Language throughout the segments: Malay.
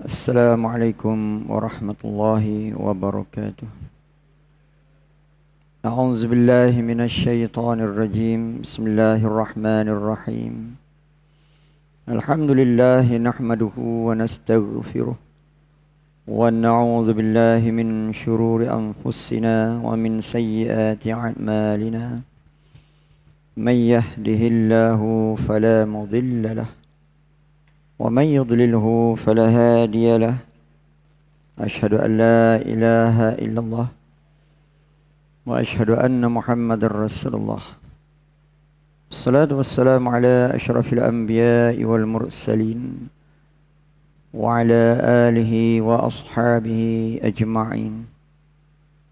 السلام عليكم ورحمة الله وبركاته. أعوذ بالله من الشيطان الرجيم. بسم الله الرحمن الرحيم. الحمد لله نحمده ونستغفره ونعوذ بالله من شرور أنفسنا ومن سيئات أعمالنا. من يهده الله فلا مضل له ومن يضلله فلا هادي له. أشهد أن لا إله إلا الله وأشهد أن محمد رسول الله. الصلاة والسلام على أشرف الأنبياء والمرسلين وعلى آله وأصحابه أجمعين.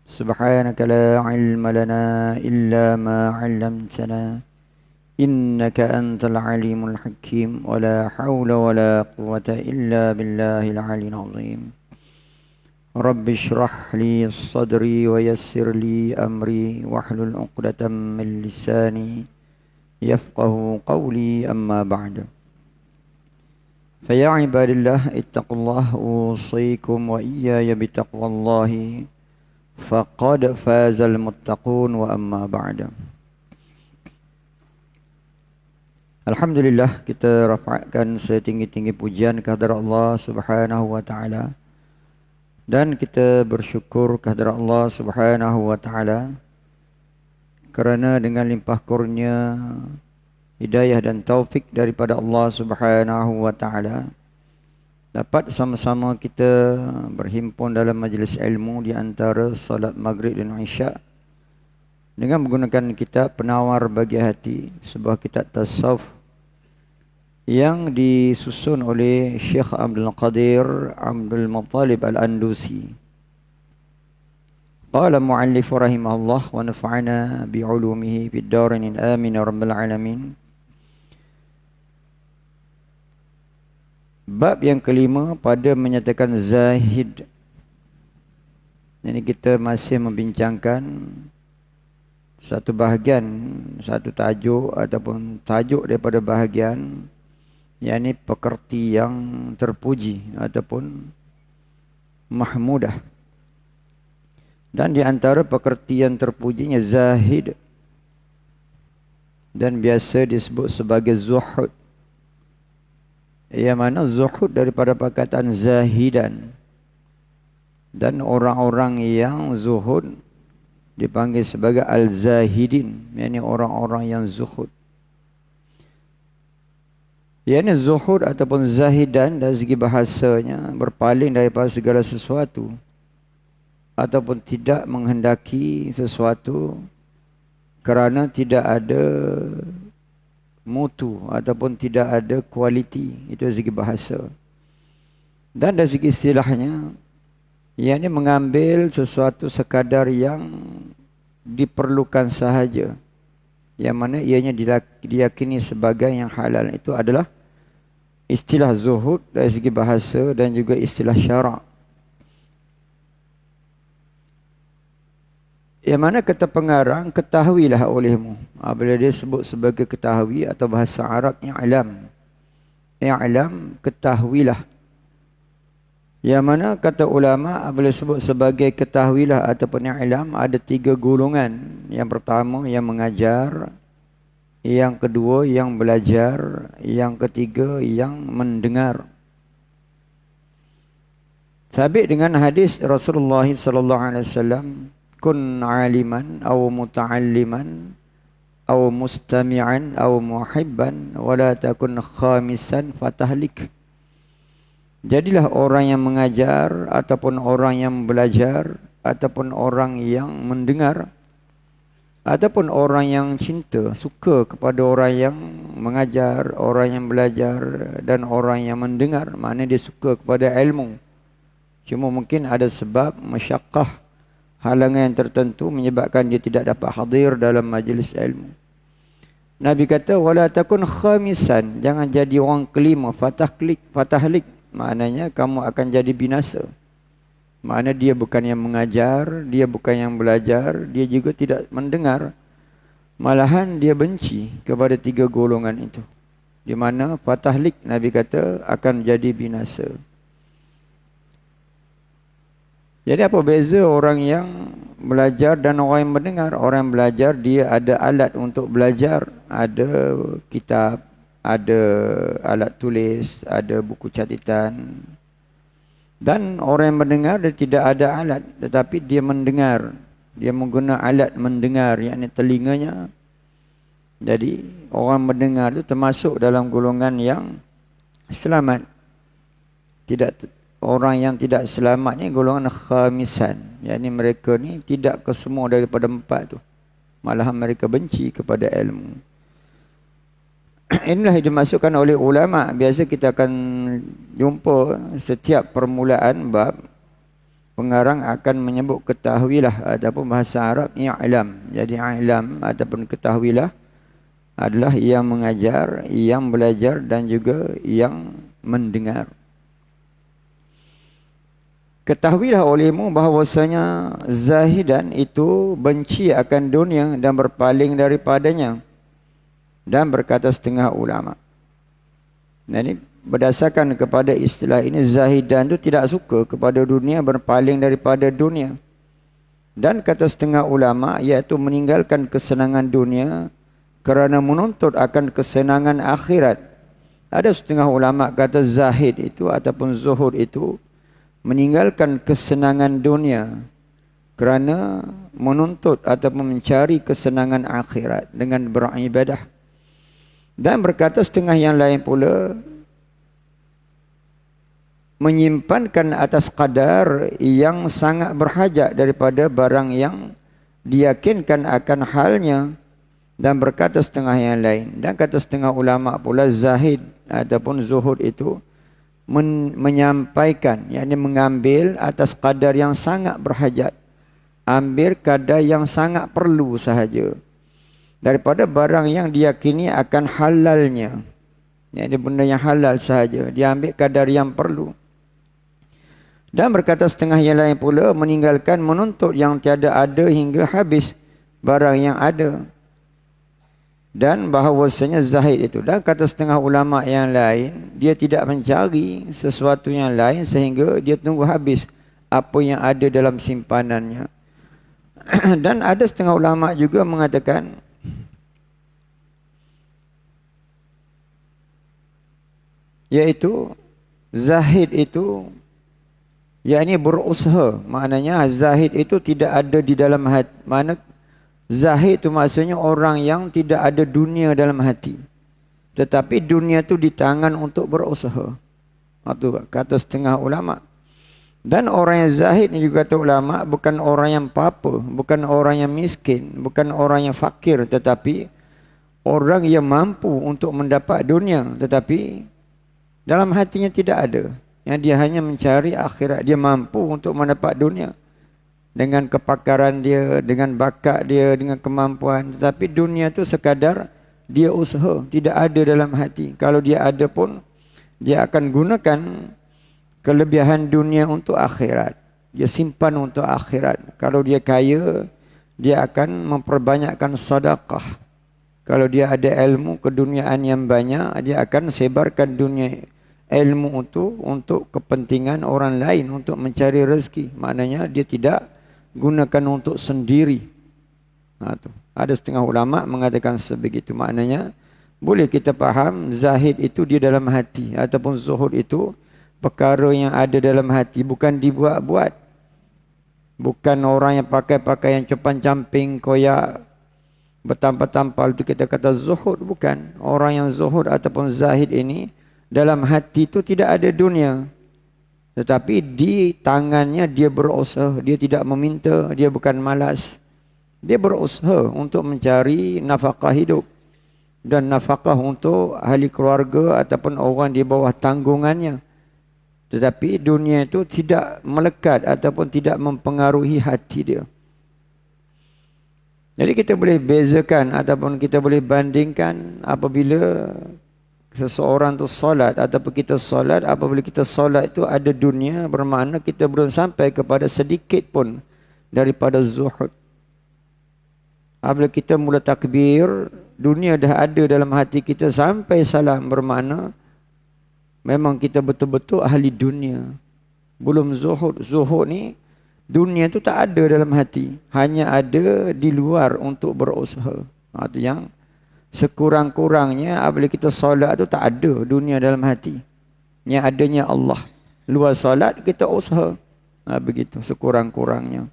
سبحانك لا علم لنا إلا ما علمتنا إنك أنت العليم الحكيم. ولا حول ولا قوة إلا بالله العلي العظيم. رب اشرح لي صدري ويسر لي أمري واحلل عقدة من لساني يفقه قولي. أما بعد، فيا عباد الله اتقوا الله أوصيكم وإياي بتقوى الله فقد فاز المتقون. وأما بعد، Alhamdulillah, kita rafa'kan setinggi-tinggi pujian kehadrat Allah Subhanahu wa taala, dan kita bersyukur kehadrat Allah Subhanahu wa taala kerana dengan limpah kurnia hidayah dan taufik daripada Allah Subhanahu wa taala dapat sama-sama kita berhimpun dalam majlis ilmu di antara salat maghrib dan isyak dengan menggunakan kitab Penawar Bagi Hati, sebuah kitab tasawuf yang disusun oleh Syekh Abdul Qadir Abdul Muttalib Al-Andusi. Qala mu'allif rahimahullah wa nafa'ana bi'ulumihi fid darain amin ya rabbal alamin. Bab yang kelima pada menyatakan zahid. Ini kita masih membincangkan satu bahagian, satu tajuk ataupun tajuk daripada bahagian, yakni pekerti yang terpuji ataupun mahmudah. Dan di antara pekerti yang terpujinya zahid, dan biasa disebut sebagai zuhud. Yang mana zuhud daripada perkataan zahidan, dan orang-orang yang zuhud dipanggil sebagai al-zahidin, yakni orang-orang yang zuhud. Yakni zuhud ataupun zahidan dari segi bahasanya berpaling daripada segala sesuatu ataupun tidak menghendaki sesuatu kerana tidak ada mutu ataupun tidak ada kualiti. Itu dari segi bahasa. Dan dari segi istilahnya, yakni mengambil sesuatu sekadar yang diperlukan sahaja, yang mana ianya diyakini sebagai yang halal. Itu adalah istilah zuhud dari segi bahasa dan juga istilah syarak. Yang mana kata pengarang, ketahuilah olehmu. Bila dia sebut sebagai ketahui atau bahasa Arab i'lam. I'lam, ketahuilah. Yang mana kata ulama bila sebut sebagai ketahuilah ataupun i'lam, ada tiga golongan. Yang pertama yang mengajar, yang kedua yang belajar, yang ketiga yang mendengar. Sabit dengan hadis Rasulullah sallallahu alaihi wasallam, kun aliman aw muta'alliman aw mustami'an aw muhibban wa la takun khamisan fatahlik. Jadilah orang yang mengajar ataupun orang yang belajar ataupun orang yang mendengar ataupun orang yang cinta, suka kepada orang yang mengajar, orang yang belajar dan orang yang mendengar. Maknanya dia suka kepada ilmu. Cuma mungkin ada sebab masyaqqah, halangan yang tertentu menyebabkan dia tidak dapat hadir dalam majlis ilmu. Nabi kata wala takun khamisan, jangan jadi orang kelima, fatahlik, maknanya kamu akan jadi binasa. Maknanya dia bukan yang mengajar, dia bukan yang belajar, dia juga tidak mendengar. Malahan dia benci kepada tiga golongan itu. Di mana fatahlik, Nabi kata, akan jadi binasa. Jadi apa beza orang yang belajar dan orang yang mendengar? Orang yang belajar dia ada alat untuk belajar, ada kitab, ada alat tulis, ada buku catatan. Dan orang yang mendengar dia tidak ada alat, tetapi dia mendengar. Dia menggunakan alat mendengar, yakni telinganya. Jadi orang mendengar itu termasuk dalam golongan yang selamat. Orang yang tidak selamat ni golongan khamisan. Yakni mereka ni tidak kesemua daripada 4 tu. Malahan mereka benci kepada ilmu. Inilah yang dimasukkan oleh ulama. Biasa kita akan jumpa setiap permulaan bab, pengarang akan menyebut ketahuilah ataupun bahasa Arab i'lam. Jadi i'lam ataupun ketahuilah adalah yang mengajar, yang belajar dan juga yang mendengar. Ketahuilah olehmu bahawasanya zahidan itu benci akan dunia dan berpaling daripadanya. Dan berkata setengah ulama. Nah ini berdasarkan kepada istilah ini, zahidan itu tidak suka kepada dunia, berpaling daripada dunia. Dan kata setengah ulama, iaitu meninggalkan kesenangan dunia kerana menuntut akan kesenangan akhirat. Ada setengah ulama kata zahid itu ataupun zuhud itu meninggalkan kesenangan dunia kerana menuntut ataupun mencari kesenangan akhirat dengan beribadah. Dan berkata setengah yang lain pula, menyimpankan atas qadar yang sangat berhajat daripada barang yang diyakinkan akan halnya. Dan berkata setengah yang lain. Dan kata setengah ulama pula, zahid ataupun zuhud itu menyampaikan, yakni mengambil atas qadar yang sangat berhajat. Ambil kadar yang sangat perlu sahaja daripada barang yang diyakini akan halalnya. Yakni benda yang halal sahaja, dia ambil kadar yang perlu. Dan berkata setengah yang lain pula, meninggalkan menuntut yang tiada ada hingga habis barang yang ada. Dan bahawasanya zahid itu. Dan kata setengah ulama yang lain, dia tidak mencari sesuatu yang lain sehingga dia tunggu habis apa yang ada dalam simpanannya. Dan ada setengah ulama juga mengatakan, iaitu zahid itu yakni berusaha. Maknanya zahid itu tidak ada di dalam hati. Mana zahid itu maksudnya orang yang tidak ada dunia dalam hati, tetapi dunia itu di tangan untuk berusaha. Itu kata setengah ulama. Dan orang yang zahid ni juga kata ulama, bukan orang yang apa-apa, bukan orang yang miskin, bukan orang yang fakir, tetapi orang yang mampu untuk mendapat dunia, tetapi dalam hatinya tidak ada. Yang dia hanya mencari akhirat. Dia mampu untuk mendapat dunia dengan kepakaran dia, dengan bakat dia, dengan kemampuan. Tetapi dunia tu sekadar dia usaha, tidak ada dalam hati. Kalau dia ada pun, dia akan gunakan kelebihan dunia untuk akhirat. Dia simpan untuk akhirat. Kalau dia kaya, dia akan memperbanyakkan sedekah. Kalau dia ada ilmu keduniaan yang banyak, dia akan sebarkan dunia ilmu itu untuk kepentingan orang lain, untuk mencari rezeki. Maknanya dia tidak gunakan untuk sendiri. Ada setengah ulama mengatakan sebegitu. Maknanya boleh kita faham zahid itu dia dalam hati, ataupun zuhud itu perkara yang ada dalam hati, bukan dibuat-buat. Bukan orang yang pakai pakaian compan-camping koyak bertampal-tampal itu kita kata zuhud. Bukan. Orang yang zuhud ataupun zahid ini dalam hati itu tidak ada dunia, tetapi di tangannya dia berusaha. Dia tidak meminta, dia bukan malas. Dia berusaha untuk mencari nafkah hidup dan nafkah untuk ahli keluarga ataupun orang di bawah tanggungannya. Tetapi dunia itu tidak melekat ataupun tidak mempengaruhi hati dia. Jadi kita boleh bezakan ataupun kita boleh bandingkan apabila seseorang tu solat ataupun kita solat, apabila kita solat itu ada dunia, bermakna kita belum sampai kepada sedikit pun daripada zuhud. Apabila kita mula takbir, dunia dah ada dalam hati kita sampai salam, bermakna memang kita betul-betul ahli dunia. Belum zuhud. Zuhud ni Dunia tu tak ada dalam hati, hanya ada di luar untuk berusaha. Itu yang sekurang-kurangnya apabila kita solat tu tak ada dunia dalam hati. Yang adanya Allah. Luar solat kita usaha. Begitu sekurang-kurangnya.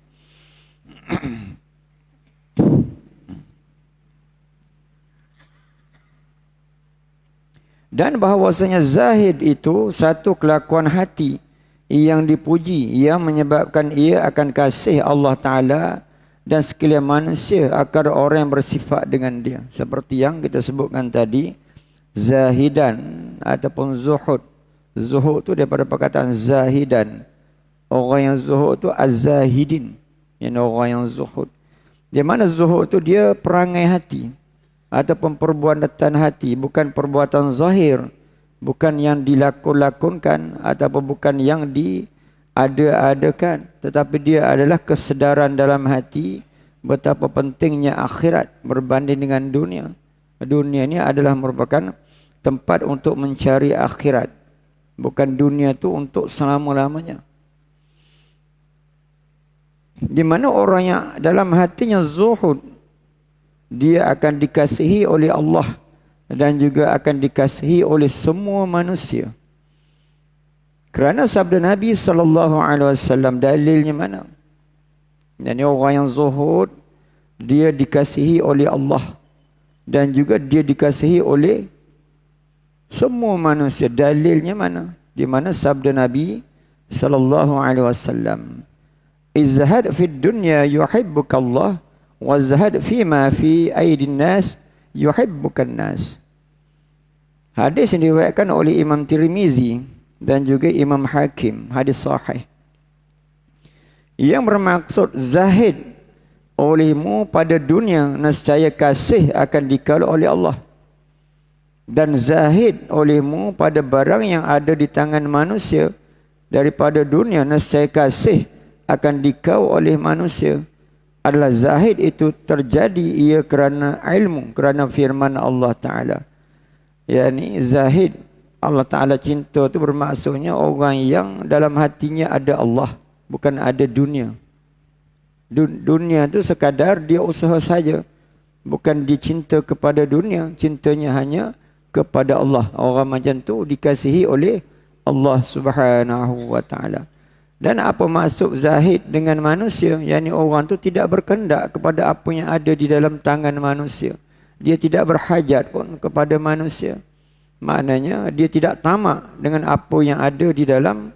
Dan bahawasanya zahid itu satu kelakuan hati yang dipuji, yang menyebabkan ia akan kasih Allah Ta'ala dan sekalian manusia agar orang yang bersifat dengan dia. Seperti yang kita sebutkan tadi, zahidan ataupun zuhud. Zuhud tu daripada perkataan zahidan. Orang yang zuhud tu az-zahidin. Yang orang yang zuhud. Di mana zuhud tu dia perangai hati ataupun perbuatan hati, bukan perbuatan zahir, bukan yang dilakon-lakonkan ataupun bukan yang diada-adakan, tetapi dia adalah kesedaran dalam hati betapa pentingnya akhirat berbanding dengan dunia. Dunia ini adalah merupakan tempat untuk mencari akhirat, bukan dunia itu untuk selama-lamanya. Di mana orang yang dalam hatinya zuhud, dia akan dikasihi oleh Allah dan juga akan dikasihi oleh semua manusia. Kerana sabda Nabi SAW, dalilnya mana? Yani orang yang zuhud, dia dikasihi oleh Allah dan juga dia dikasihi oleh semua manusia. Dalilnya mana? Di mana sabda Nabi SAW, izhad fid dunya yuhibbukallah wazhad fima fi aidin nas yuhibbukan nas. Hadis yang diriwayatkan oleh Imam Tirmizi dan juga Imam Hakim, hadis sahih. Yang bermaksud zahid olehmu pada dunia, nescaya kasih akan dikalau oleh Allah. Dan zahid olehmu pada barang yang ada di tangan manusia daripada dunia, nescaya kasih akan dikau oleh manusia. Adalah zahid itu terjadi ia kerana ilmu, kerana firman Allah Ta'ala. Yani zahid, Allah Ta'ala cinta itu bermaksudnya orang yang dalam hatinya ada Allah, bukan ada dunia. Dunia itu sekadar dia usaha saja, bukan dia cinta kepada dunia, cintanya hanya kepada Allah. Orang macam tu dikasihi oleh Allah Subhanahu Wa Ta'ala. Dan apa maksud zahid dengan manusia? Yani orang tu tidak berkendak kepada apa yang ada di dalam tangan manusia. Dia tidak berhajat pun kepada manusia. Maknanya dia tidak tamak dengan apa yang ada di dalam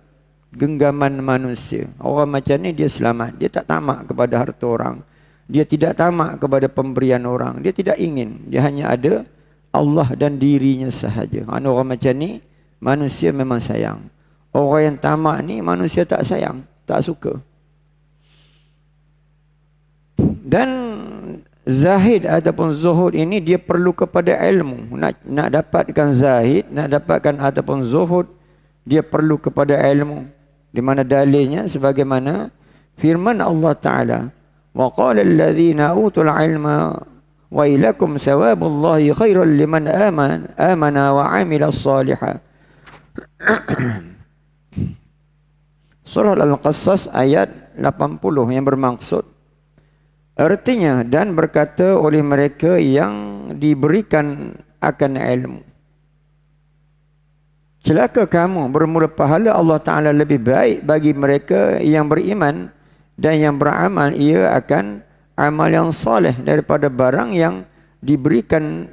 genggaman manusia. Orang macam ni dia selamat. Dia tak tamak kepada harta orang. Dia tidak tamak kepada pemberian orang. Dia tidak ingin. Dia hanya ada Allah dan dirinya sahaja. Orang macam ni manusia memang sayang. Orang yang tamak ni manusia tak sayang, tak suka. Dan zahid ataupun zuhud ini dia perlu kepada ilmu. Nak dapatkan zahid, nak dapatkan ataupun zuhud, dia perlu kepada ilmu. Di mana dalilnya sebagaimana firman Allah Ta'ala, wa qala alladhina utul ilma wailakum sawabullahi khairan liman amana wa amila salihah. Surah Al-Qasas ayat 80 yang bermaksud, artinya, dan berkata oleh mereka yang diberikan akan ilmu, celaka kamu, bermula pahala Allah Ta'ala lebih baik bagi mereka yang beriman dan yang beramal, ia akan amal yang soleh daripada barang yang diberikan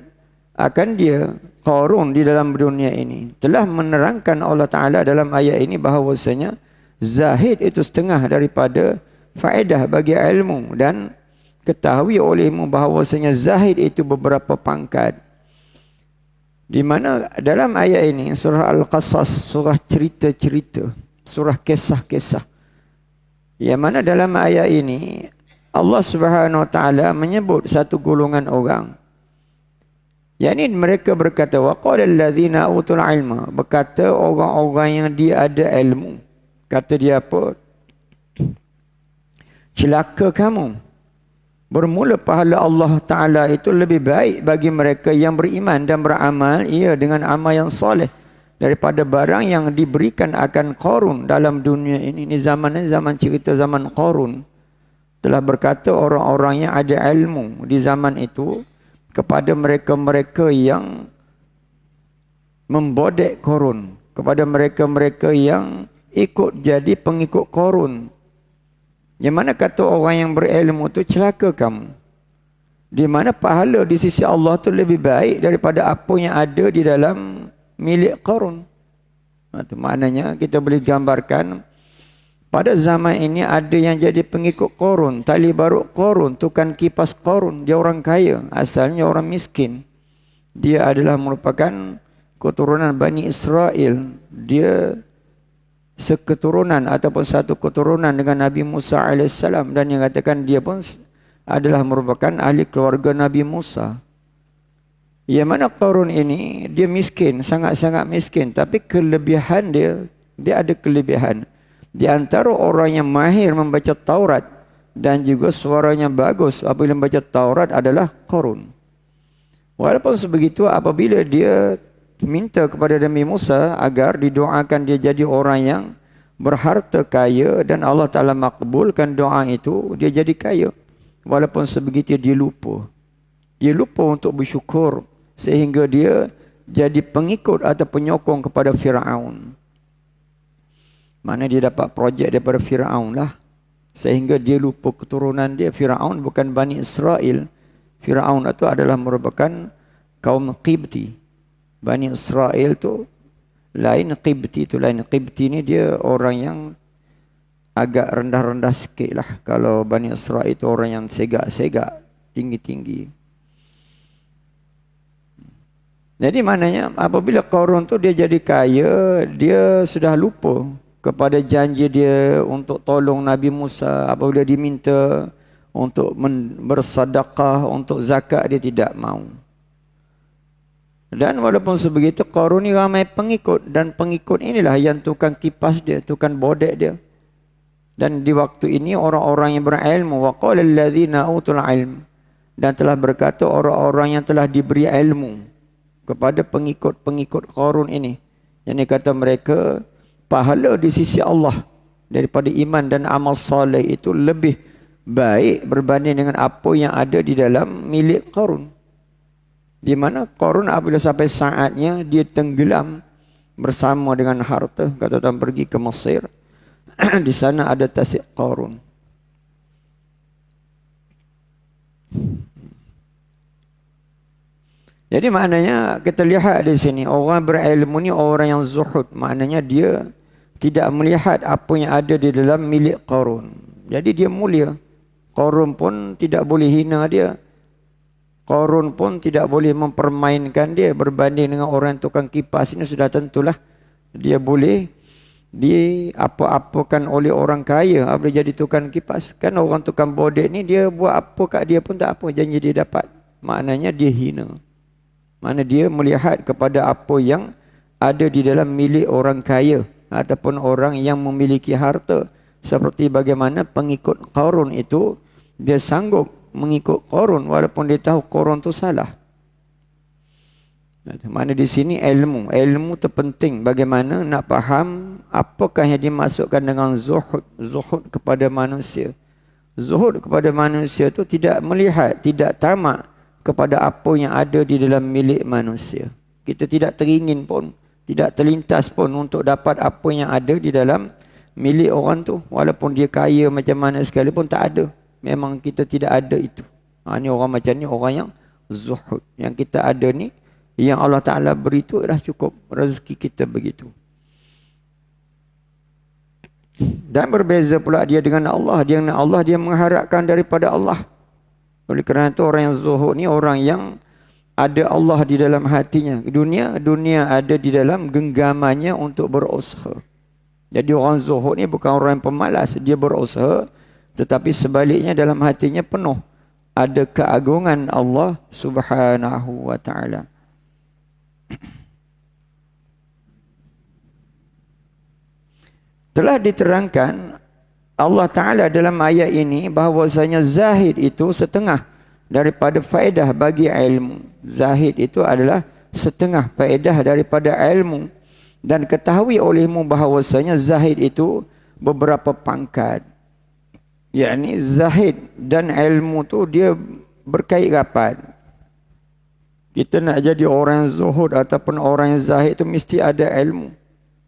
akan dia Qarun di dalam dunia ini. Telah menerangkan Allah Ta'ala dalam ayat ini bahawasanya zahid itu setengah daripada faedah bagi ilmu, dan ketahui olehmu bahawasanya zahid itu beberapa pangkat. Di mana dalam ayat ini surah Al-Qasas, surah cerita-cerita, surah kisah-kisah, yang mana dalam ayat ini Allah Subhanahu Wa Ta'ala menyebut satu golongan orang. Yani mereka berkata, wa qala allazina utul ilma, berkata orang-orang yang dia ada ilmu. Kata dia apa? Celaka kamu, bermula pahala Allah Ta'ala itu lebih baik bagi mereka yang beriman dan beramal ia dengan amal yang soleh daripada barang yang diberikan akan Qarun dalam dunia ini. Ini zaman cerita zaman Qarun. Telah berkata orang-orang yang ada ilmu di zaman itu kepada mereka-mereka yang membodek Qarun, kepada mereka-mereka yang ikut jadi pengikut Qarun. Yang mana kata orang yang berilmu tu, celaka kamu. Di mana pahala di sisi Allah tu lebih baik daripada apa yang ada di dalam milik Qarun. Itu maknanya kita boleh gambarkan pada zaman ini ada yang jadi pengikut Qarun, tali baruk Qarun, tukang kipas Qarun. Dia orang kaya, asalnya orang miskin. Dia adalah merupakan keturunan Bani Israel. Dia seketurunan ataupun satu keturunan dengan Nabi Musa AS, dan yang katakan dia pun adalah merupakan ahli keluarga Nabi Musa. Yang mana Qarun ini dia miskin, sangat-sangat miskin, tapi kelebihan dia ada kelebihan. Di antara orang yang mahir membaca Taurat dan juga suaranya bagus apabila membaca Taurat adalah Qarun. Walaupun sebegitu, apabila dia minta kepada Nabi Musa agar didoakan dia jadi orang yang berharta kaya dan Allah Ta'ala makbulkan doa itu, dia jadi kaya. Walaupun sebegitu dia lupa. Dia lupa untuk bersyukur sehingga dia jadi pengikut atau penyokong kepada Fir'aun. Mana dia dapat projek daripada Fir'aun lah. Sehingga dia lupa keturunan dia. Fir'aun bukan Bani Israel. Fir'aun itu adalah merupakan kaum Qibti. Bani Israel tu lain, Qibti tu lain. Qibti ni dia orang yang agak rendah-rendah sikit lah. Kalau Bani Israel itu orang yang segak-segak, tinggi-tinggi. Jadi maknanya apabila Qarun tu dia jadi kaya, dia sudah lupa kepada janji dia untuk tolong Nabi Musa. Apabila diminta untuk bersedekah, untuk zakat, dia tidak mau. Dan walaupun sebegitu, Qarun ni ramai pengikut, dan pengikut inilah yang tukang kipas dia, tukang bodek dia. Dan di waktu ini orang-orang yang berilmu, waqala allazina utul ilm, dan telah berkata orang-orang yang telah diberi ilmu kepada pengikut-pengikut Qarun ini, yang kata mereka pahala di sisi Allah daripada iman dan amal soleh itu lebih baik berbanding dengan apa yang ada di dalam milik Qarun. Di mana Qarun apabila sampai saatnya dia tenggelam bersama dengan harta, kata tuan pergi ke Mesir. Di sana ada tasik Qarun. Jadi maknanya kita lihat di sini orang berilmu ni orang yang zuhud. Maknanya dia tidak melihat apa yang ada di dalam milik Qarun. Jadi dia mulia. Qarun pun tidak boleh hina dia. Qarun pun tidak boleh mempermainkan dia berbanding dengan orang tukang kipas ini. Sudah tentulah dia boleh apa-apakan oleh orang kaya apabila jadi tukang kipas. Kan orang tukang bodek ni dia buat apa kat dia pun tak apa, janji dia dapat. Maknanya dia hina. Mana dia melihat kepada apa yang ada di dalam milik orang kaya ataupun orang yang memiliki harta. Seperti bagaimana pengikut Qarun itu, dia sanggup mengikut Qarun walaupun dia tahu Qarun tu salah. Mana di sini ilmu tu penting. Bagaimana nak faham apakah yang dimasukkan dengan zuhud kepada manusia. Zuhud kepada manusia tu tidak melihat, tidak tamak kepada apa yang ada di dalam milik manusia. Kita tidak teringin pun, tidak terlintas pun untuk dapat apa yang ada di dalam milik orang tu. Walaupun dia kaya macam mana sekalipun, tak ada. Memang kita tidak ada itu. Ini orang macam ni, orang yang zuhud. Yang kita ada ni, yang Allah Ta'ala beri itu adalah cukup rezeki kita begitu. Dan berbeza pula dia dengan Allah. Dia mengharapkan daripada Allah. Oleh kerana itu orang yang zuhud ni orang yang ada Allah di dalam hatinya. Dunia ada di dalam genggamannya untuk berusaha. Jadi orang zuhud ni bukan orang yang pemalas. Dia berusaha, tetapi sebaliknya dalam hatinya penuh ada keagungan Allah Subhanahu wa Ta'ala. Telah diterangkan Allah Ta'ala dalam ayat ini bahawasanya zahid itu setengah daripada faedah bagi ilmu. Zahid itu adalah setengah faedah daripada ilmu. Dan ketahui olehmu bahawasanya zahid itu beberapa pangkat. Yakni zahid dan ilmu tu dia berkait rapat. Kita nak jadi orang yang zuhud ataupun orang yang zahid itu mesti ada ilmu.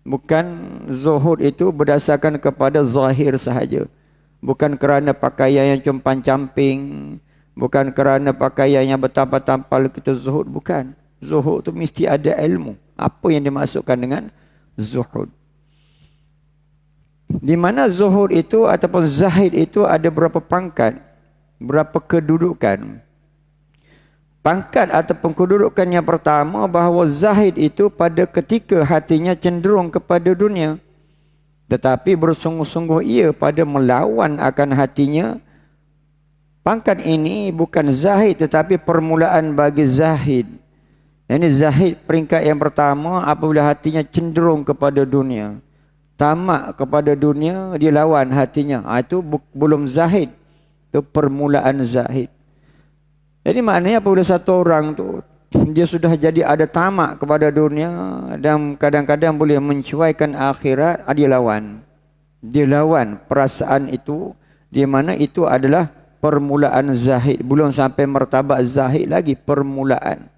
Bukan zuhud itu berdasarkan kepada zahir sahaja. Bukan kerana pakaian yang compang-camping, bukan kerana pakaian yang bertampal-tampal kita zuhud, bukan. Zuhud itu mesti ada ilmu. Apa yang dimaksudkan dengan zuhud? Di mana zuhud itu ataupun zahid itu ada berapa pangkat, berapa kedudukan. Pangkat ataupun kedudukan yang pertama bahawa zahid itu pada ketika hatinya cenderung kepada dunia, tetapi bersungguh-sungguh ia pada melawan akan hatinya. Pangkat ini bukan zahid tetapi permulaan bagi zahid. Ini zahid peringkat yang pertama apabila hatinya cenderung kepada dunia. Tamak kepada dunia, dia lawan hatinya. Itu belum zahid. Itu permulaan zahid. Jadi maknanya apabila satu orang tu dia sudah jadi ada tamak kepada dunia dan kadang-kadang boleh mencuaikan akhirat, dia lawan. Dia lawan perasaan itu, di mana itu adalah permulaan zahid. Belum sampai martabat zahid lagi, permulaan.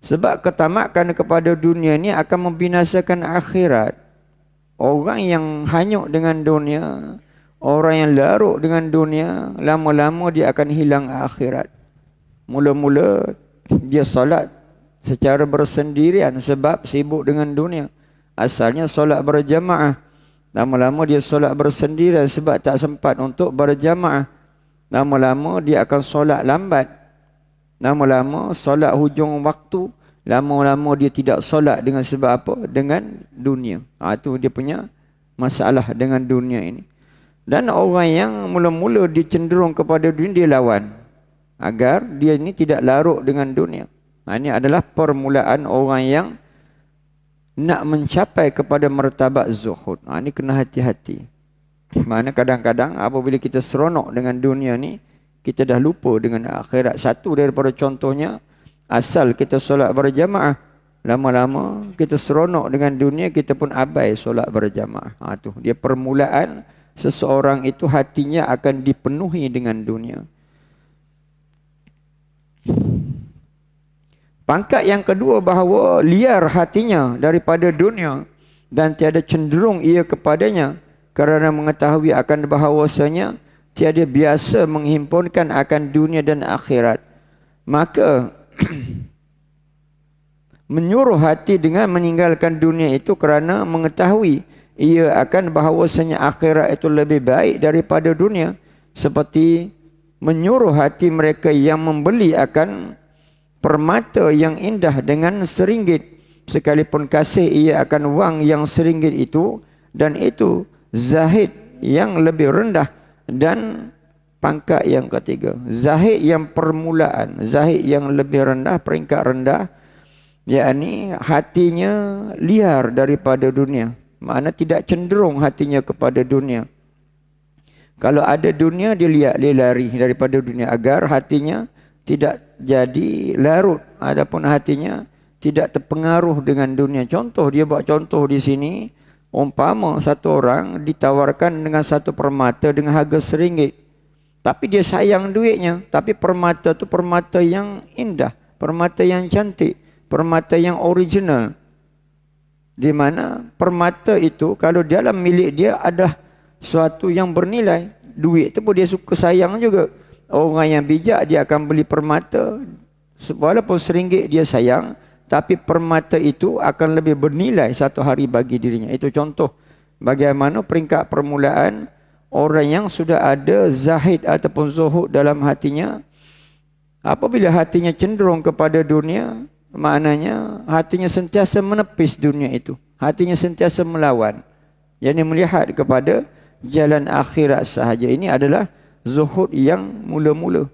Sebab ketamakan kepada dunia ni akan membinasakan akhirat. Orang yang hanyut dengan dunia, orang yang larut dengan dunia, lama-lama dia akan hilang akhirat. Mula-mula dia solat secara bersendirian sebab sibuk dengan dunia. Asalnya solat berjamaah. Lama-lama dia solat bersendirian sebab tak sempat untuk berjamaah. Lama-lama dia akan solat lambat. Lama-lama solat hujung waktu. Lama-lama dia tidak solat dengan sebab apa? Dengan dunia. Itu dia punya masalah dengan dunia ini. Dan orang yang mula-mula dia cenderung kepada dunia, dia lawan agar dia ini tidak larut dengan dunia. Ini adalah permulaan orang yang nak mencapai kepada martabat zuhud. Ini kena hati-hati. Mana kadang-kadang apabila kita seronok dengan dunia ni, kita dah lupa dengan akhirat. Satu daripada contohnya, asal kita solat berjamaah, lama-lama kita seronok dengan dunia, kita pun abai solat berjamaah. Tu dia permulaan seseorang itu hatinya akan dipenuhi dengan dunia. Pangkat yang kedua bahawa liar hatinya daripada dunia dan tiada cenderung ia kepadanya kerana mengetahui akan bahawasanya tiada biasa menghimpunkan akan dunia dan akhirat. Maka menyuruh hati dengan meninggalkan dunia itu kerana mengetahui ia akan bahawasanya akhirat itu lebih baik daripada dunia, seperti menyuruh hati mereka yang membeli akan permata yang indah dengan RM1, sekalipun kasih ia akan wang yang RM1 itu, dan itu zahid yang lebih rendah. Dan pangkat yang ketiga, zahid yang permulaan, zahid yang lebih rendah, peringkat rendah, yakni hatinya liar daripada dunia. Makna tidak cenderung hatinya kepada dunia. Kalau ada dunia, dia lari daripada dunia agar hatinya tidak jadi larut, adapun hatinya tidak terpengaruh dengan dunia. Contoh, dia buat contoh di sini, umpama satu orang ditawarkan dengan satu permata dengan harga RM1, tapi dia sayang duitnya, tapi permata tu permata yang indah, permata yang cantik, permata yang original, di mana permata itu kalau dalam milik dia ada suatu yang bernilai. Duit tu pun dia suka sayang juga. Orang yang bijak dia akan beli permata walaupun RM1 dia sayang, tapi permata itu akan lebih bernilai satu hari bagi dirinya. Itu contoh bagaimana peringkat permulaan orang yang sudah ada zahid ataupun zuhud dalam hatinya. Apabila hatinya cenderung kepada dunia, maknanya hatinya sentiasa menepis dunia itu, hatinya sentiasa melawan, yakni melihat kepada jalan akhirat sahaja. Ini adalah zuhud yang mula-mula.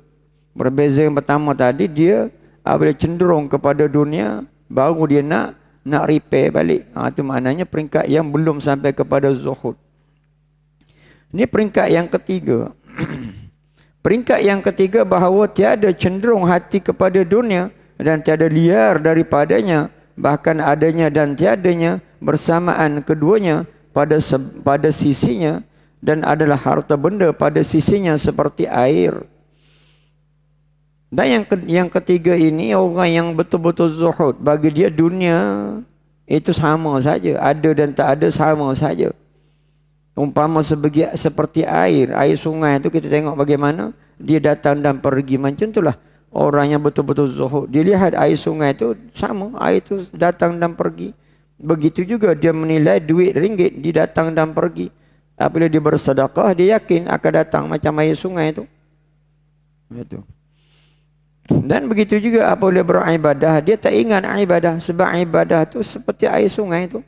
Berbeza yang pertama tadi, dia apabila cenderung kepada dunia, baru dia nak repair balik. Itu maknanya peringkat yang belum sampai kepada zuhud. Ini peringkat yang ketiga. Peringkat yang ketiga bahawa tiada cenderung hati kepada dunia dan tiada liar daripadanya, bahkan adanya dan tiadanya bersamaan keduanya pada sisinya, dan adalah harta benda pada sisinya seperti air. Dan yang ketiga ini orang yang betul-betul zuhud, bagi dia dunia itu sama saja, ada dan tak ada sama saja. Umpama seperti air sungai itu kita tengok bagaimana dia datang dan pergi, macam itulah orang yang betul-betul zuhud. Dia lihat air sungai itu sama, air itu datang dan pergi. Begitu juga dia menilai duit ringgit, dia datang dan pergi. Apabila dia bersedekah, dia yakin akan datang macam air sungai itu. Betul. Dan begitu juga apabila beribadah, dia tak ingat ibadah, sebab ibadah itu seperti air sungai itu.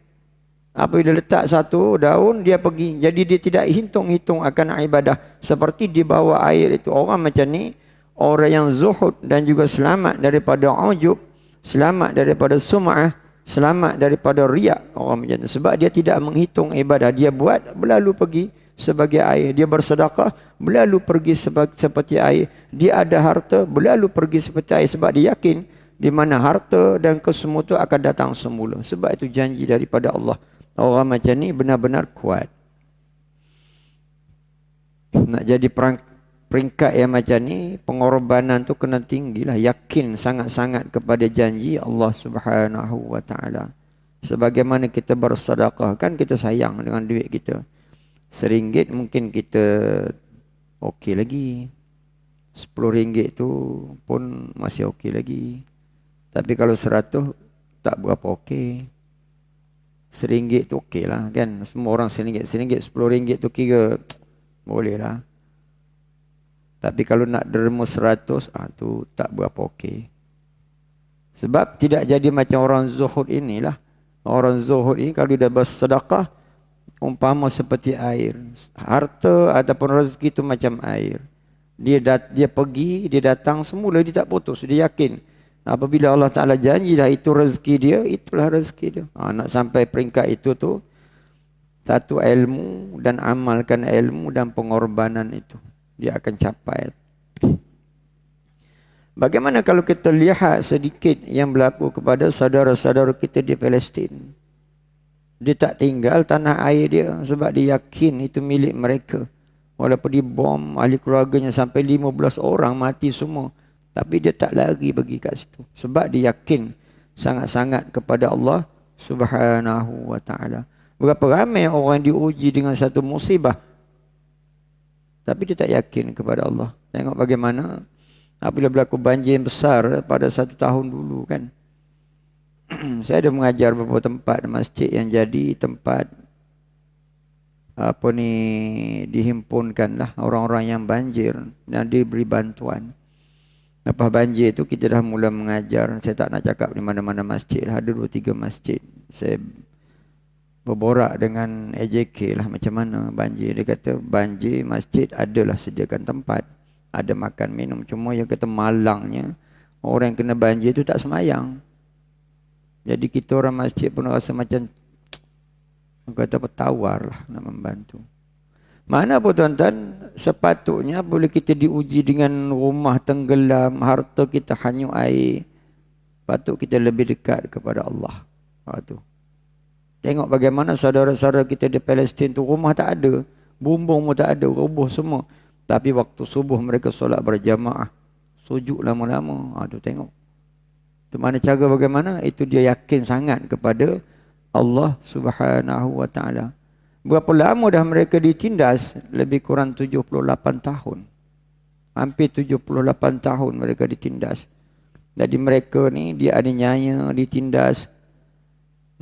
Apabila letak satu daun, dia pergi. Jadi dia tidak hitung-hitung akan ibadah seperti di bawah air itu. Orang macam ni, orang yang zuhud dan juga selamat daripada ujub, selamat daripada sum'ah, selamat daripada riak. Orang macam tu. Sebab dia tidak menghitung ibadah. Dia buat, berlalu pergi sebagai air. Dia bersedekah, berlalu pergi seperti air. Dia ada harta, berlalu pergi seperti air. Sebab dia yakin di mana harta dan kesemua itu akan datang semula. Sebab itu janji daripada Allah. Orang macam ni benar-benar kuat. Nak jadi peringkat yang macam ni, pengorbanan tu kena tinggilah. Yakin sangat-sangat kepada janji Allah Subhanahu wa taala. Sebagaimana kita bersedekah, kan kita sayang dengan duit kita. RM1 mungkin kita okey lagi. RM10 tu pun masih okey lagi. Tapi kalau 100 tak berapa okey. RM1 tu okey lah kan. Semua orang RM1. RM10 tu kira boleh lah. Tapi kalau nak derma 100, tu tak berapa okey. Sebab tidak jadi macam orang zuhud inilah. Orang zuhud ini kalau dia bersedekah, umpama seperti air. Harta ataupun rezeki itu macam air. Dia pergi, dia datang semula, dia tak putus. Dia yakin. Apabila Allah Ta'ala janji dah itu rezeki dia, itulah rezeki dia. Nak sampai peringkat itu tu, satu ilmu dan amalkan ilmu dan pengorbanan itu. Dia akan capai. Bagaimana kalau kita lihat sedikit yang berlaku kepada saudara-saudara kita di Palestin? Dia tak tinggal tanah air dia sebab dia yakin itu milik mereka. Walaupun dibom, ahli keluarganya sampai 15 orang mati semua. Tapi dia tak lari pergi kat situ. Sebab dia yakin sangat-sangat kepada Allah Subhanahu wa ta'ala. Berapa ramai orang diuji dengan satu musibah, tapi dia tak yakin kepada Allah. Tengok bagaimana apabila berlaku banjir besar pada 1 tahun dulu kan. Saya ada mengajar beberapa tempat masjid yang jadi tempat dihimpunkanlah orang-orang yang banjir dan diberi bantuan. Lepas banjir itu kita dah mula mengajar. Saya tak nak cakap di mana-mana masjid. Ada 2-3 masjid. Saya berborak dengan AJK lah macam mana banjir. Dia kata banjir masjid adalah sediakan tempat. Ada makan minum. Cuma yang kata malangnya, orang yang kena banjir itu tak semayang. Jadi kita orang masjid pun rasa macam kata bertawar lah nak membantu. Mana pun tuan-tuan, sepatutnya boleh kita diuji dengan rumah tenggelam, harta kita hanyut air. Patut kita lebih dekat kepada Allah. Tu. Tengok bagaimana saudara-saudara kita di Palestin tu rumah tak ada, bumbung pun tak ada, roboh semua. Tapi waktu subuh mereka solat berjamaah, sujud lama-lama. Tu tengok. Tu mana cara bagaimana? Itu dia yakin sangat kepada Allah Subhanahu wa ta'ala. Berapa lama dah mereka ditindas? Lebih kurang 78 tahun. Hampir 78 tahun mereka ditindas. Jadi mereka ni dianiaya, ditindas,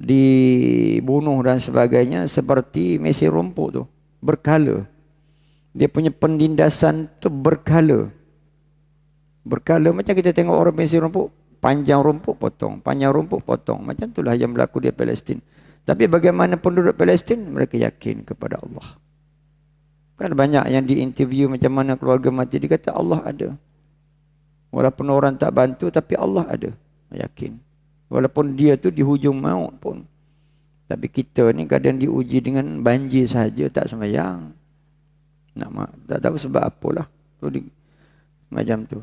dibunuh dan sebagainya seperti mesin rumput tu. Berkala. Dia punya penindasan tu berkala. Berkala macam kita tengok orang mesin rumput. Panjang rumput potong, panjang rumput potong. Macam itulah yang berlaku di Palestin. Tapi bagaimana penduduk Palestin, mereka yakin kepada Allah. Kan banyak yang diinterview macam mana keluarga mati, dia kata Allah ada. Walaupun orang tak bantu, tapi Allah ada. Yakin. Walaupun dia tu di hujung maut pun. Tapi kita ni kadang diuji dengan banjir saja, tak sembahyang. Tak tahu sebab apalah. Macam tu.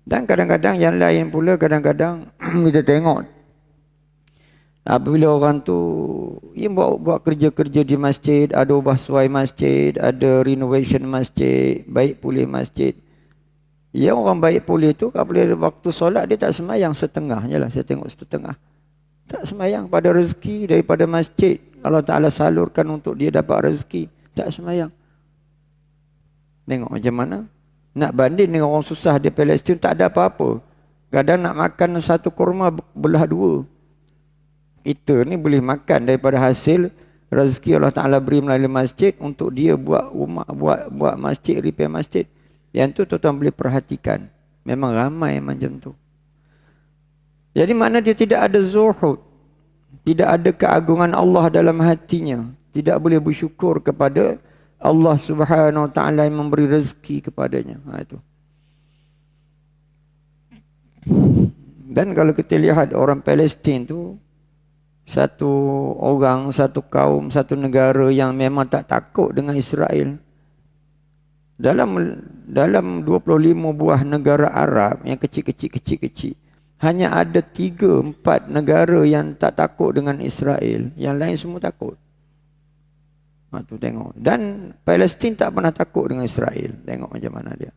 Dan kadang-kadang yang lain pula, kadang-kadang kita tengok Apabila orang tu buat kerja-kerja di masjid, ada ubah suai masjid, ada renovation masjid, baik pulih masjid. Yang orang baik pulih tu apabila waktu solat dia tak semayang setengah je lah. Saya tengok setengah. Tak semayang pada rezeki daripada masjid. Allah Ta'ala salurkan untuk dia dapat rezeki. Tak semayang. Tengok macam mana. Nak banding dengan orang susah di Palestin tak ada apa-apa. Kadang nak makan satu kurma belah dua. Kita ni boleh makan daripada hasil rezeki Allah Ta'ala beri melalui masjid untuk dia buat rumah, buat masjid, repair masjid. Yang tu tuan-tuan boleh perhatikan. Memang ramai macam tu. Jadi mana dia tidak ada zuhud. Tidak ada keagungan Allah dalam hatinya. Tidak boleh bersyukur kepada Allah Subhanahu Wa Ta'ala yang memberi rezeki kepadanya. Itu. Dan kalau kita lihat orang Palestin tu, satu orang, satu kaum, satu negara yang memang tak takut dengan Israel. Dalam 25 buah negara Arab yang kecil-kecil, hanya ada 3-4 negara yang tak takut dengan Israel. Yang lain semua takut. Tu tengok. Dan Palestin tak pernah takut dengan Israel. Tengok macam mana dia.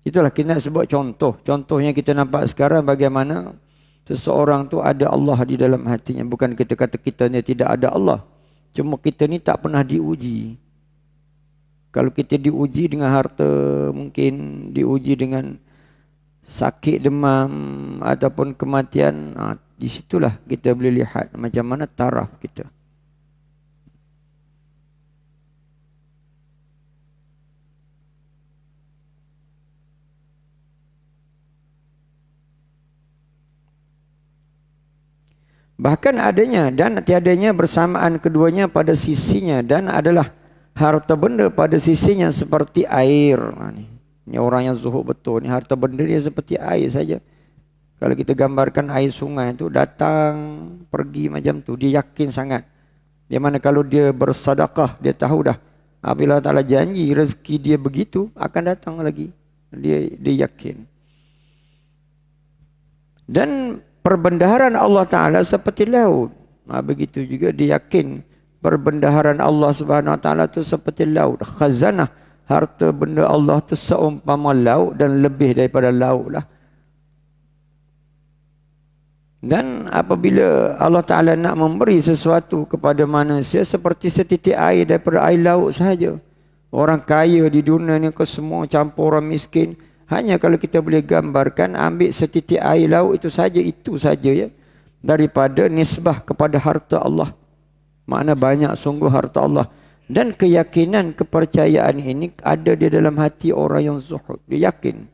Itulah kita nak sebut contoh. Contohnya kita nampak sekarang bagaimana seseorang tu ada Allah di dalam hatinya. Bukan kita kata kita ni tidak ada Allah. Cuma kita ni tak pernah diuji. Kalau kita diuji dengan harta, mungkin diuji dengan sakit demam ataupun kematian, di situlah kita boleh lihat macam mana taraf kita. Bahkan adanya dan tiadanya bersamaan keduanya pada sisinya dan adalah harta benda pada sisinya seperti air. Ini orang yang zuhud betul. Ni harta benda dia seperti air saja. Kalau kita gambarkan air sungai tu datang pergi macam tu, dia yakin sangat. Di mana kalau dia bersedekah, dia tahu dah apabila Allah Ta'ala janji rezeki dia begitu akan datang lagi. Dia yakin. Dan perbendaharaan Allah Ta'ala seperti laut. Begitu juga dia yakin perbendaharaan Allah Subhanahu Wa Ta'ala itu seperti laut. Khazanah, harta benda Allah itu seumpama laut dan lebih daripada laut lah. Dan apabila Allah Ta'ala nak memberi sesuatu kepada manusia seperti setitik air daripada air laut sahaja. Orang kaya di dunia ni ke semua campur orang miskin. Hanya kalau kita boleh gambarkan, ambil setitik air laut itu saja ya. Daripada nisbah kepada harta Allah. Makna banyak sungguh harta Allah. Dan keyakinan, kepercayaan ini ada di dalam hati orang yang zuhud. Dia yakin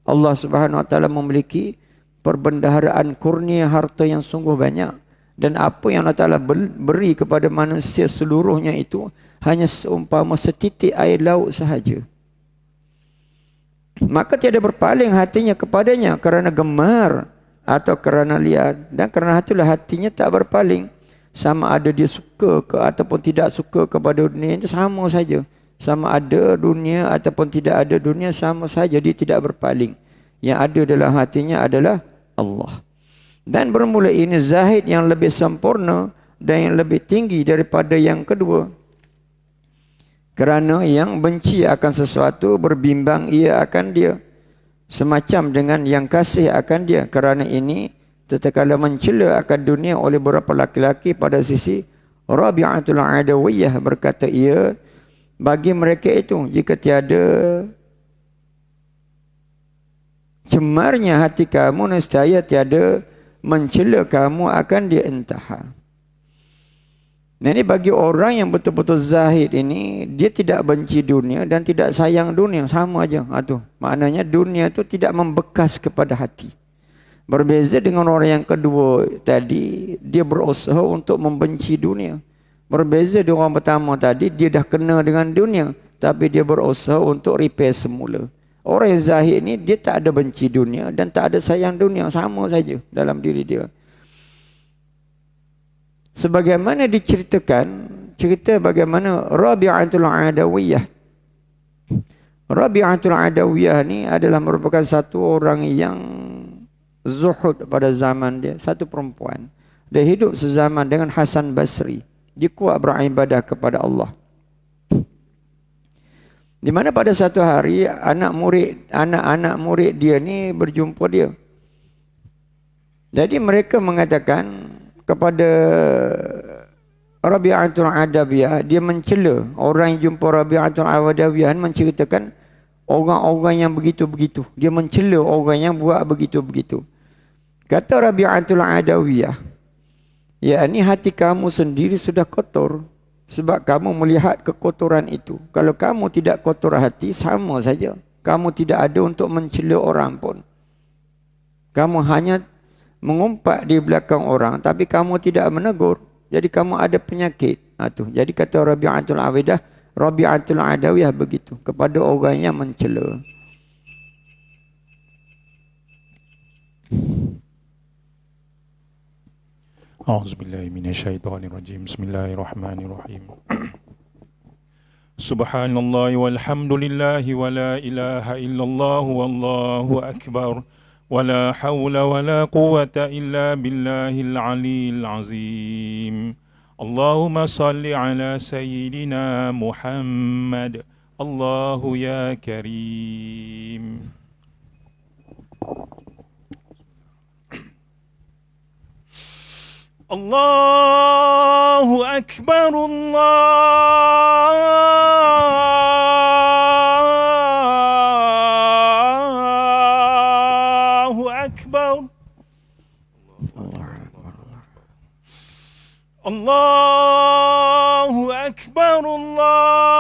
Allah Subhanahu Wa Ta'ala memiliki perbendaharaan kurnia harta yang sungguh banyak. Dan apa yang Allah Ta'ala beri kepada manusia seluruhnya itu hanya seumpama setitik air laut sahaja. Maka tiada berpaling hatinya kepadanya kerana gemar atau kerana liar. Dan kerana itulah hatinya tak berpaling. Sama ada dia suka ke ataupun tidak suka kepada dunia itu sama saja. Sama ada dunia ataupun tidak ada dunia sama saja, dia tidak berpaling. Yang ada dalam hatinya adalah Allah. Dan bermula ini zahid yang lebih sempurna dan yang lebih tinggi daripada yang kedua. Kerana yang benci akan sesuatu berbimbang ia akan dia. Semacam dengan yang kasih akan dia. Kerana ini tatkala mencela akan dunia oleh beberapa laki-laki pada sisi Rabi'atul Adawiyah berkata ia bagi mereka itu jika tiada cemarnya hati kamu nescaya tiada mencela kamu akan dia entah. Nah, ini bagi orang yang betul-betul zahid ini, dia tidak benci dunia dan tidak sayang dunia, sama aja. Tu maknanya dunia itu tidak membekas kepada hati. Berbeza dengan orang yang kedua tadi, dia berusaha untuk membenci dunia. Berbeza dengan orang pertama tadi, dia dah kena dengan dunia, tapi dia berusaha untuk repair semula. Orang yang zahid ni, dia tak ada benci dunia dan tak ada sayang dunia, sama saja dalam diri dia. Sebagaimana diceritakan, cerita bagaimana Rabi'atul Adawiyah. Rabi'atul Adawiyah ni adalah merupakan satu orang yang zuhud pada zaman dia, satu perempuan. Dia hidup sezaman dengan Hasan Basri. Dia kuat beribadah kepada Allah. Di mana pada satu hari anak-anak murid dia ni berjumpa dia. Jadi mereka mengatakan kepada Rabi'atul Adawiyah, dia mencela orang yang jumpa Rabi'atul Adawiyah, menceritakan orang-orang yang begitu-begitu. Dia mencela orang yang buat begitu-begitu. Kata Rabi'atul Adawiyah, ya, ini hati kamu sendiri sudah kotor sebab kamu melihat kekotoran itu. Kalau kamu tidak kotor hati, sama saja. Kamu tidak ada untuk mencela orang pun. Kamu hanya mengumpat di belakang orang, tapi kamu tidak menegur. Jadi kamu ada penyakit. Jadi kata Rabi'atul Adawiyah begitu kepada orang yang mencela. A'udzubillahi minasyaitonirrajim. Bismillahirrahmanirrahim. Subhanallah walhamdulillahi wa la ilaha illallah wallahu akbar. ولا حول ولا قوة إلا بالله العلي العظيم اللهم صل على سيدنا محمد الله يا كريم الله أكبر الله أكبر الله أكبر الله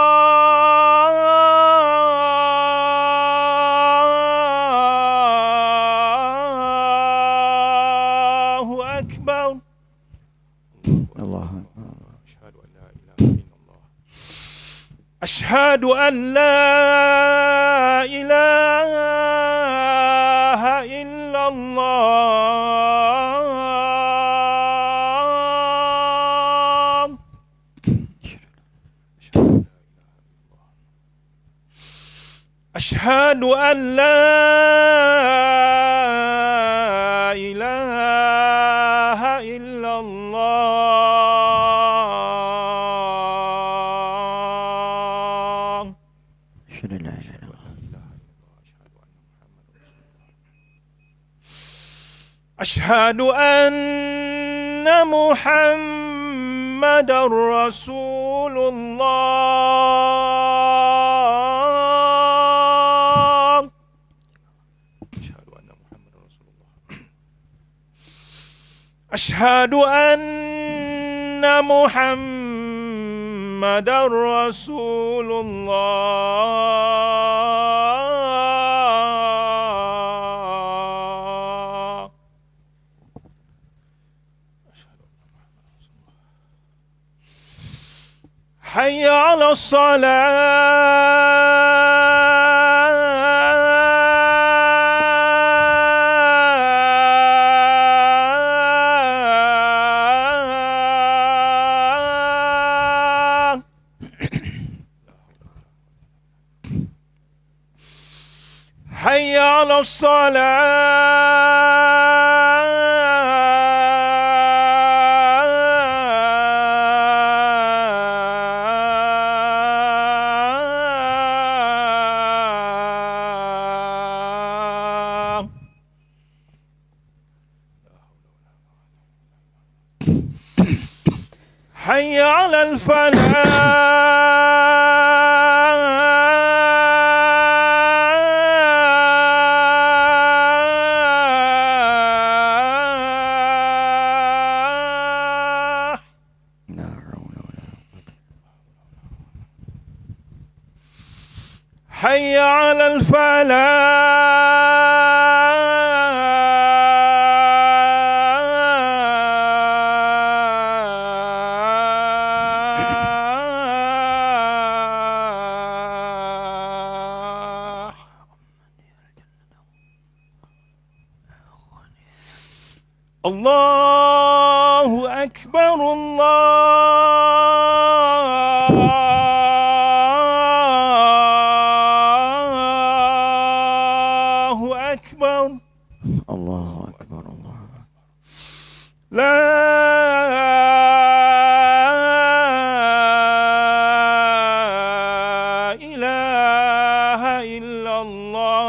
أشهد أن لا إله إلا الله أشهد أن لا إله إلا الله أشهد أن محمد رسول الله أشهد أن محمد رسول الله حي على الصلاة حي على الصلاة حي على الفلاح حي على الفلاح الله أكبر الله أكبر الله لا إله إلا الله.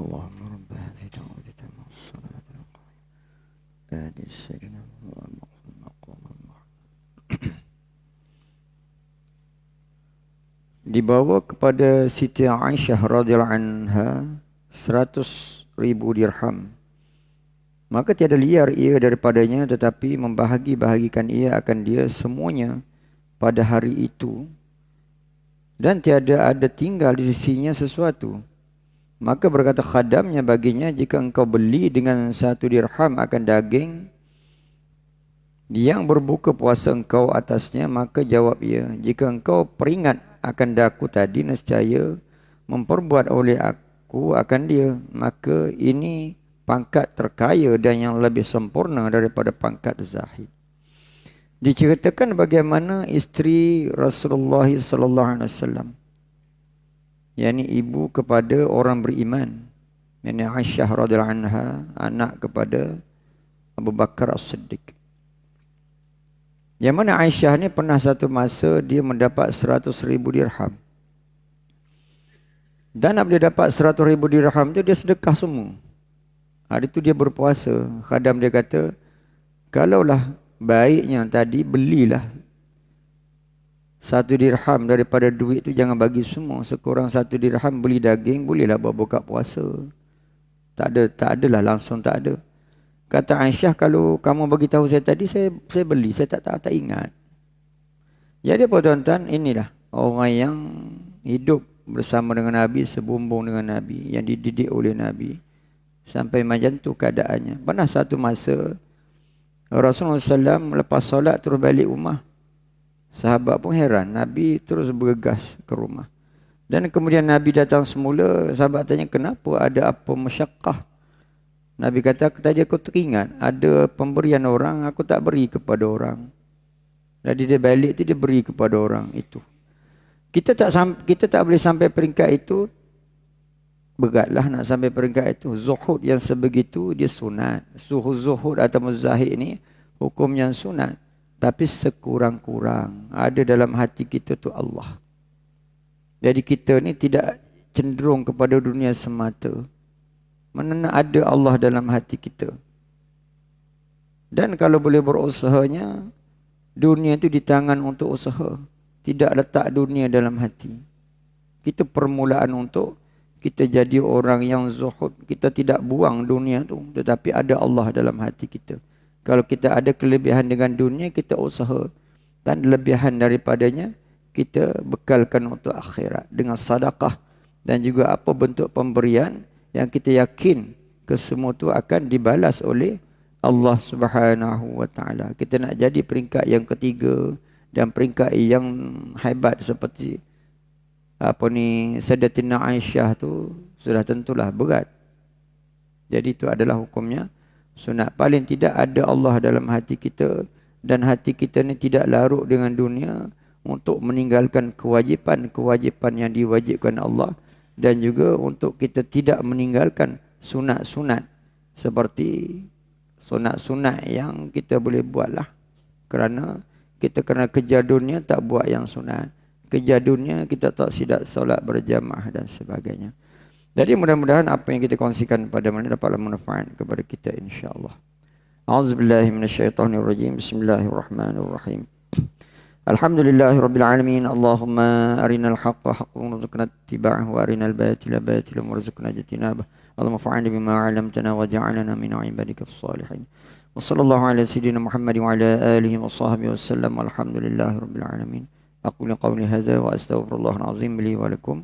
اللهم رب هذه الدعوة التامة والصلاة القائمة آت سيدنا dibawa kepada Siti Aisyah radhiyallahu anha 100,000 dirham. Maka tiada liar ia daripadanya, tetapi membahagi-bahagikan ia akan dia semuanya pada hari itu, dan tiada ada tinggal di sisinya sesuatu. Maka berkata khadamnya baginya, jika engkau beli dengan 1 dirham akan daging yang berbuka puasa engkau atasnya, maka jawab ia, jika engkau peringat akan daku tadi, nescaya memperbuat oleh aku akan dia, maka ini pangkat terkaya dan yang lebih sempurna daripada pangkat zahid. Diceritakan bagaimana isteri Rasulullah sallallahu alaihi wasallam, yakni ibu kepada orang beriman, yakni Aisyah radhiyallahu anha, anak kepada Abu Bakar As-Siddiq. Yang mana Aisyah ni pernah satu masa dia mendapat 100,000 dirham. Dan apabila dapat 100,000 dirham tu, dia sedekah semua. Hari tu dia berpuasa. Khadam dia kata, kalaulah baiknya tadi belilah 1 dirham daripada duit tu, jangan bagi semua. Sekurang 1 dirham beli daging, bolehlah buka puasa. Tak adalah langsung tak ada. Kata Aisyah, kalau kamu bagi tahu saya tadi, saya beli, saya tak ingat. Jadi apa tuan-tuan, inilah orang yang hidup bersama dengan Nabi, sebumbung dengan Nabi, yang dididik oleh Nabi. Sampai macam tu keadaannya. Pernah satu masa Rasulullah SAW lepas solat terus balik rumah. Sahabat pun heran, Nabi terus bergegas ke rumah. Dan kemudian Nabi datang semula, sahabat tanya, kenapa, ada apa masyakkah? Nabi kata, tadi aku teringat ada pemberian orang, aku tak beri kepada orang. Jadi dia balik tu, dia beri kepada orang itu. Kita tak boleh sampai peringkat itu. Beratlah nak sampai peringkat itu. Zuhud yang sebegitu dia sunat. Zuhud atau muzahid ni hukum yang sunat. Tapi sekurang-kurang ada dalam hati kita tu Allah. Jadi kita ni tidak cenderung kepada dunia semata. Mana ada Allah dalam hati kita. Dan kalau boleh berusahanya, dunia itu di tangan untuk usaha. Tidak letak dunia dalam hati. Kita permulaan untuk kita jadi orang yang zuhud. Kita tidak buang dunia tu, tetapi ada Allah dalam hati kita. Kalau kita ada kelebihan dengan dunia, kita usaha. Dan lebihan daripadanya, kita bekalkan untuk akhirat. Dengan sedekah dan juga apa bentuk pemberian yang kita yakin kesemua itu akan dibalas oleh Allah Subhanahu wa taala. Kita nak jadi peringkat yang ketiga dan peringkat yang hebat seperti Sayyidatina Aisyah tu, sudah tentulah berat. Jadi itu adalah hukumnya sunat. Paling tidak ada Allah dalam hati kita, dan hati kita ni tidak larut dengan dunia untuk meninggalkan kewajipan-kewajipan yang diwajibkan Allah, dan juga untuk kita tidak meninggalkan sunat-sunat seperti sunat-sunat yang kita boleh buatlah. Kerana kita kena kejar dunia, tak buat yang sunat. Kejar dunia, kita tak sidak solat berjamaah dan sebagainya. Jadi mudah-mudahan apa yang kita kongsikan pada malam dapatlah manfaat kepada kita, insya-Allah. A'udzubillahi minasyaitonirrajim. Bismillahirrahmanirrahim. Alhamdulillahirabbil alamin. Allahumma arinal haqqa haqqan warzuqna ittiba'ahu wa arinal batila batilan warzuqna ijtinabah. Allahumma fa'alna bima 'allamtana waj'alna min 'ibadikas salihin. Wa sallallahu ala sayyidina Muhammad wa ala alihi wa sahbihi wasallam. Alhamdulillahirabbil alamin. Aqulu qawli hadza wa astaghfirullahal azim li wa lakum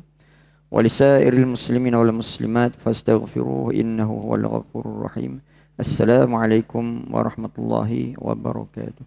wa lisairil muslimin wal muslimat fastaghfiruhu innahu huwal ghafurur rahim. Assalamualaikum warahmatullahi wabarakatuh.